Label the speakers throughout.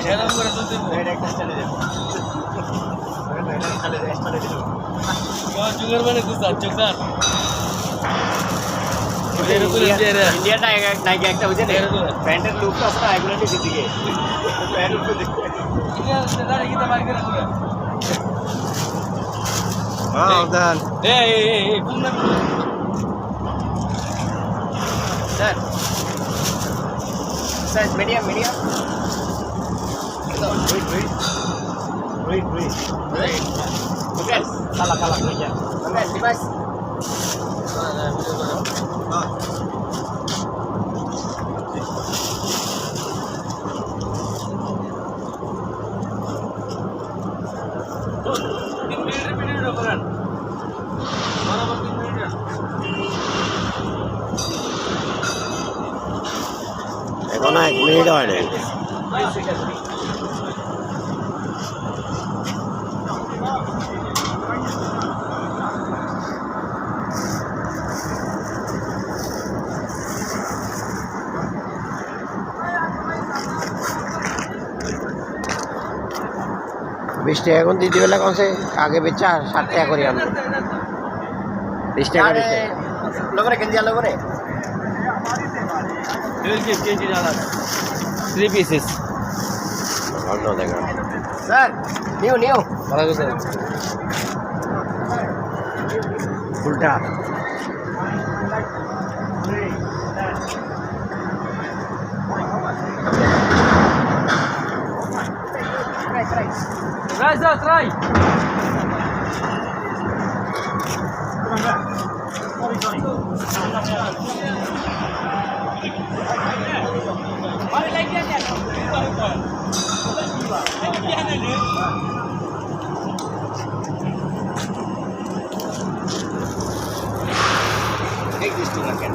Speaker 1: সেরকম করে তুলতে
Speaker 2: একটা চলে যাবে চলে দিল
Speaker 1: जुगाड़ मैंने कुछ अच्छा कर
Speaker 2: ইন্ডিয়াটা নাকি একটা বুঝে প্যান্টের লুকটা আসলে আইগুলাটি দিকে প্যান্ট উপরে দেখতে
Speaker 3: Wow, Dan.
Speaker 2: Sir sir medium medium wait oke salah aja oke Dimas
Speaker 3: এখন 1 মিনিট হয় নাই बीस टाका এখন দিতে বেলা কোনসে আগে বেচা 60 টাকা করে আমরা 20 টাকা বেচা
Speaker 2: লোগরে কেন দিয়া লোগরে
Speaker 1: केजी डाला 3 पीसेस
Speaker 3: ভালো দেখা
Speaker 2: স্যার নিউ
Speaker 1: ভালো করে
Speaker 3: উল্টা
Speaker 1: try
Speaker 2: take this to again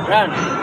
Speaker 1: run